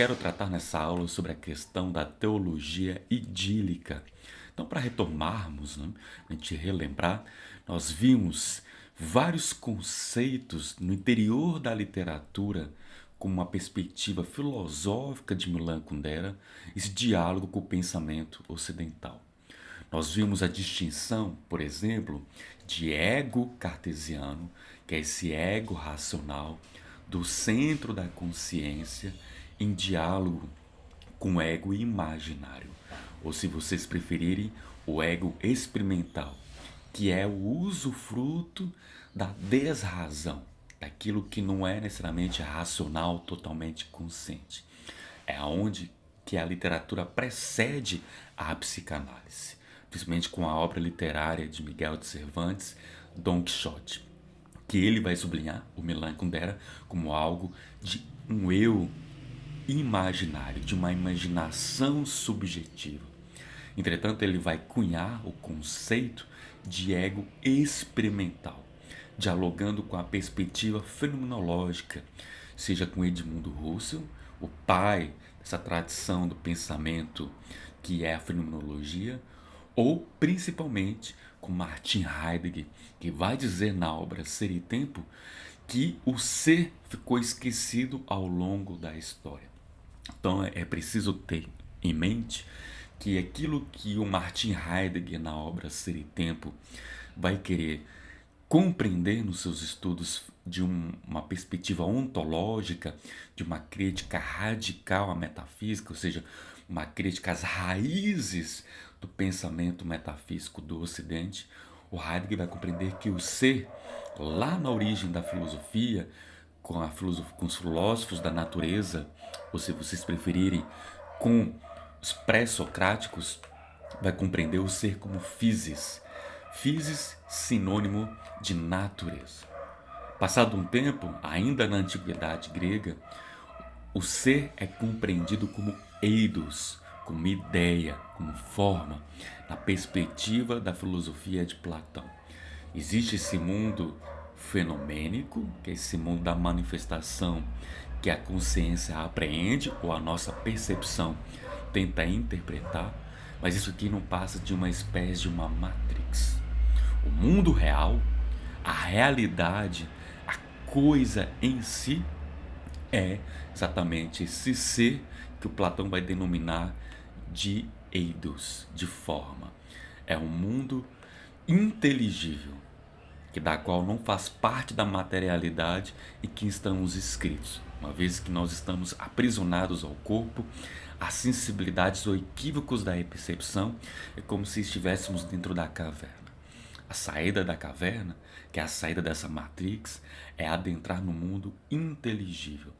quero tratar nessa aula sobre a questão da teologia idílica. Então, para retomarmos, né, a gente relembrar, nós vimos vários conceitos no interior da literatura com uma perspectiva filosófica de Milan Kundera, esse diálogo com o pensamento ocidental. Nós vimos a distinção, por exemplo, de ego cartesiano, que é esse ego racional, do centro da consciência, em diálogo com o ego imaginário, ou se vocês preferirem, o ego experimental, que é o usufruto da desrazão, daquilo que não é necessariamente racional, totalmente consciente. É aonde que a literatura precede a psicanálise, principalmente com a obra literária de Miguel de Cervantes, Dom Quixote, que ele vai sublinhar, o Milan Kundera, como algo de um eu imaginário, de uma imaginação subjetiva. Entretanto, ele vai cunhar o conceito de ego experimental, dialogando com a perspectiva fenomenológica, seja com Edmundo Husserl, o pai dessa tradição do pensamento que é a fenomenologia, ou principalmente com Martin Heidegger, que vai dizer na obra Ser e Tempo que o ser ficou esquecido ao longo da história. Então é preciso ter em mente que aquilo que o Martin Heidegger na obra Ser e Tempo vai querer compreender nos seus estudos de uma perspectiva ontológica, de uma crítica radical à metafísica, ou seja, uma crítica às raízes do pensamento metafísico do Ocidente, o Heidegger vai compreender que o ser, lá na origem da filosofia, com os filósofos da natureza, ou se vocês preferirem, com os pré-socráticos, vai compreender o ser como physis. Physis, sinônimo de natureza. Passado um tempo, ainda na antiguidade grega, o ser é compreendido como eidos, como ideia, como forma, na perspectiva da filosofia de Platão. Existe esse mundo fenomênico, que é esse mundo da manifestação que a consciência apreende ou a nossa percepção tenta interpretar, mas isso aqui não passa de uma espécie de uma matrix. O mundo real, a realidade, a coisa em si é exatamente esse ser que o Platão vai denominar de eidos, de forma. É um mundo inteligível, que da qual não faz parte da materialidade e que estamos inscritos, uma vez que nós estamos aprisionados ao corpo, às sensibilidades ou equívocos da percepção, é como se estivéssemos dentro da caverna. A saída da caverna, que é a saída dessa matrix, é adentrar no mundo inteligível,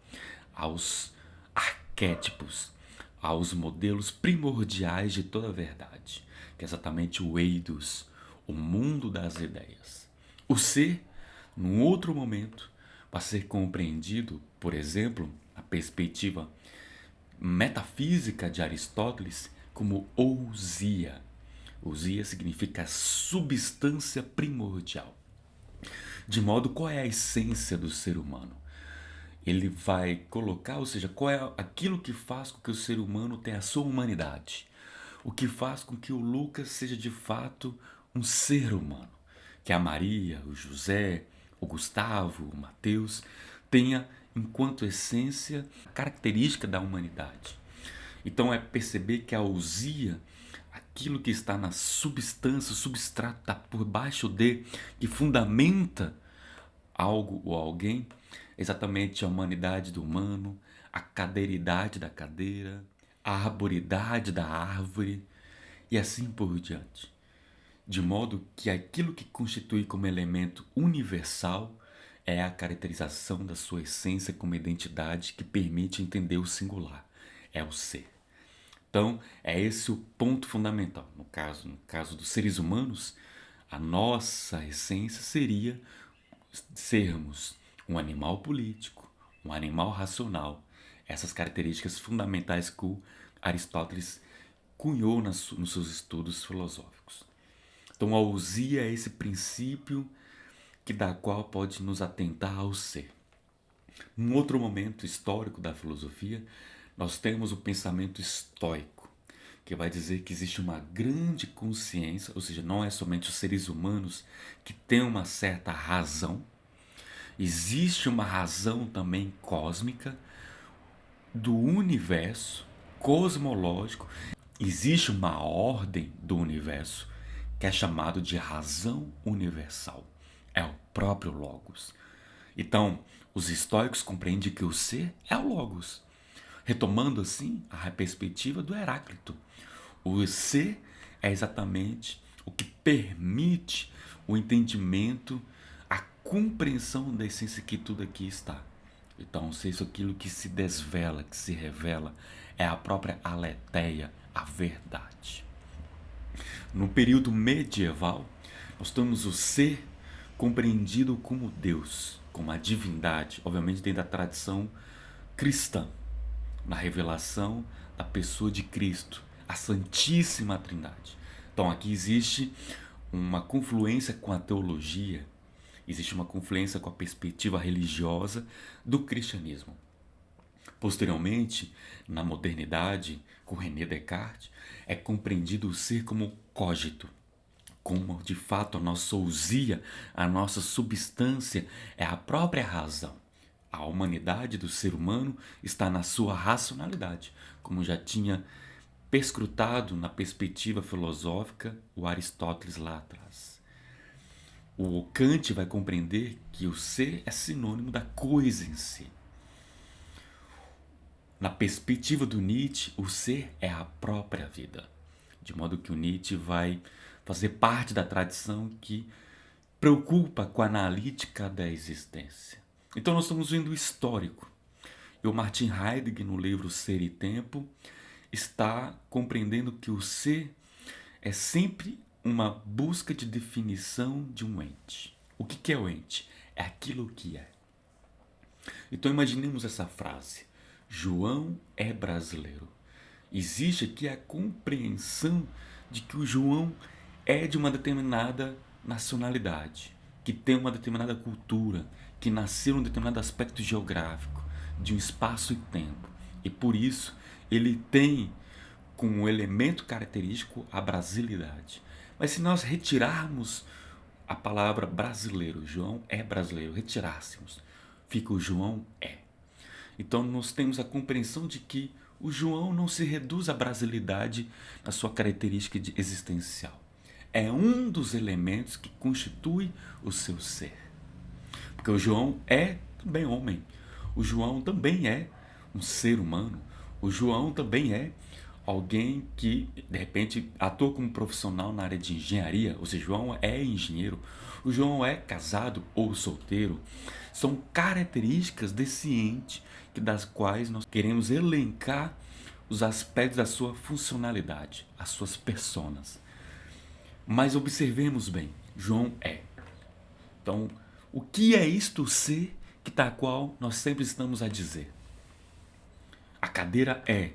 aos arquétipos, aos modelos primordiais de toda a verdade, que é exatamente o eidos, o mundo das ideias. O ser, num outro momento, vai ser compreendido, por exemplo, na perspectiva metafísica de Aristóteles, como ousia. Ousia significa substância primordial. De modo, qual é a essência do ser humano? Ele vai colocar, ou seja, qual é aquilo que faz com que o ser humano tenha a sua humanidade. O que faz com que o Lucas seja de fato um ser humano. Que a Maria, o José, o Gustavo, o Mateus tenha enquanto essência a característica da humanidade. Então é perceber que a ousia, aquilo que está na substância, o substrato está por baixo de, que fundamenta algo ou alguém, exatamente a humanidade do humano, a cadeiridade da cadeira, a arboridade da árvore e assim por diante. De modo que aquilo que constitui como elemento universal é a caracterização da sua essência como identidade que permite entender o singular, é o ser. Então, é esse o ponto fundamental. No caso dos seres humanos, a nossa essência seria sermos um animal político, um animal racional. Essas características fundamentais que o Aristóteles cunhou nos seus estudos filosóficos. Então, a ousia é esse princípio que da qual pode nos atentar ao ser. Num outro momento histórico da filosofia, nós temos o pensamento estoico, que vai dizer que existe uma grande consciência, ou seja, não é somente os seres humanos que têm uma certa razão, existe uma razão também cósmica do universo cosmológico, existe uma ordem do universo que é chamado de razão universal. É o próprio Logos. Então, os estoicos compreendem que o ser é o Logos. Retomando assim a perspectiva do Heráclito. O ser é exatamente o que permite o entendimento, a compreensão da essência que tudo aqui está. Então, se isso aquilo que se desvela, que se revela, é a própria aletheia, a verdade. No período medieval, nós temos o ser compreendido como Deus, como a divindade, obviamente dentro da tradição cristã, na revelação da pessoa de Cristo, a Santíssima Trindade. Então aqui existe uma confluência com a teologia, existe uma confluência com a perspectiva religiosa do cristianismo. Posteriormente, na modernidade, com René Descartes, é compreendido o ser como cogito, como de fato a nossa ousia, a nossa substância é a própria razão. A humanidade do ser humano está na sua racionalidade, como já tinha perscrutado na perspectiva filosófica o Aristóteles lá atrás. O Kant vai compreender que o ser é sinônimo da coisa em si. Na perspectiva do Nietzsche, o ser é a própria vida. De modo que o Nietzsche vai fazer parte da tradição que preocupa com a analítica da existência. Então nós estamos vendo o histórico. E o Martin Heidegger, no livro Ser e Tempo, está compreendendo que o ser é sempre uma busca de definição de um ente. O que é o ente? É aquilo que é. Então imaginemos essa frase. João é brasileiro. Existe aqui a compreensão de que o João é de uma determinada nacionalidade, que tem uma determinada cultura, que nasceu em um determinado aspecto geográfico, de um espaço e tempo. E por isso ele tem como elemento característico a brasilidade. Mas se nós retirarmos a palavra brasileiro, João é brasileiro, retirássemos, fica o João é. Então nós temos a compreensão de que o João não se reduz à brasilidade na sua característica existencial. É um dos elementos que constitui o seu ser. Porque o João é também homem. O João também é um ser humano. O João também é alguém que, de repente, atua como profissional na área de engenharia. Ou seja, o João é engenheiro. O João é casado ou solteiro. São características desse ente das quais nós queremos elencar os aspectos da sua funcionalidade, as suas personas. Mas observemos bem, João é. Então, o que é isto ser que tal qual nós sempre estamos a dizer? A cadeira é.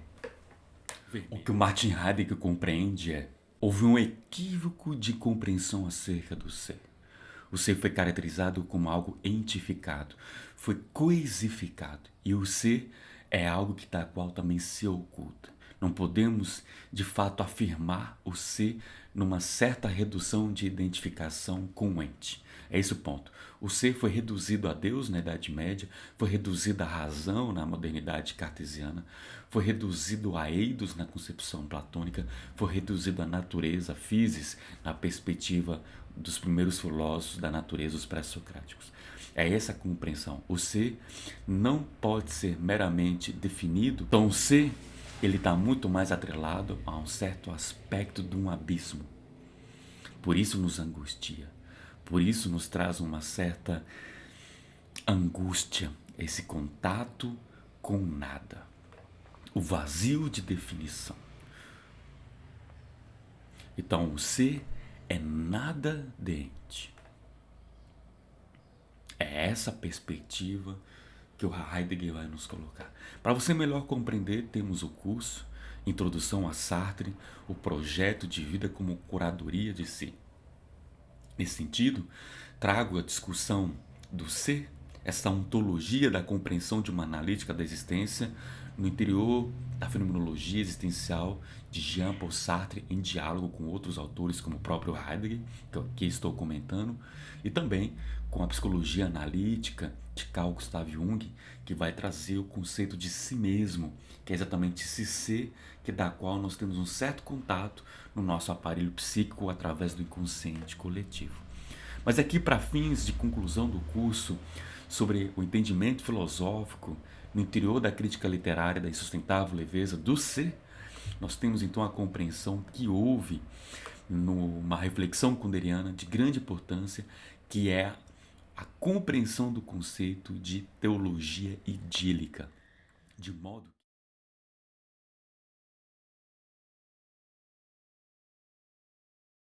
O que o Martin Heidegger compreende é: houve um equívoco de compreensão acerca do ser. O ser foi caracterizado como algo entificado, foi coisificado. E o ser é algo que tal qual também se oculta. Não podemos, de fato, afirmar o ser numa certa redução de identificação com o ente. É esse o ponto. O ser foi reduzido a Deus na Idade Média, foi reduzido à razão na modernidade cartesiana, foi reduzido a eidos na concepção platônica, foi reduzido à natureza, a physis, na perspectiva dos primeiros filósofos da natureza, os pré-socráticos. É essa a compreensão. O ser não pode ser meramente definido. Então o ser, ele está muito mais atrelado a um certo aspecto de um abismo. Por isso nos angustia. Por isso nos traz uma certa angústia, esse contato com nada. O vazio de definição. Então o ser é nada de ente. É essa perspectiva que o Heidegger vai nos colocar. Para você melhor compreender, temos o curso Introdução a Sartre, o projeto de vida como curadoria de si. Nesse sentido, trago a discussão do ser, essa ontologia da compreensão de uma analítica da existência, no interior da fenomenologia existencial de Jean-Paul Sartre, em diálogo com outros autores, como o próprio Heidegger, que eu aqui estou comentando, e também com a psicologia analítica de Carl Gustav Jung, que vai trazer o conceito de si mesmo, que é exatamente esse ser da qual nós temos um certo contato no nosso aparelho psíquico através do inconsciente coletivo. Mas aqui, para fins de conclusão do curso sobre o entendimento filosófico no interior da crítica literária da insustentável leveza do ser, nós temos então a compreensão que houve numa reflexão kunderiana de grande importância, que é a compreensão do conceito de teologia idílica, de modo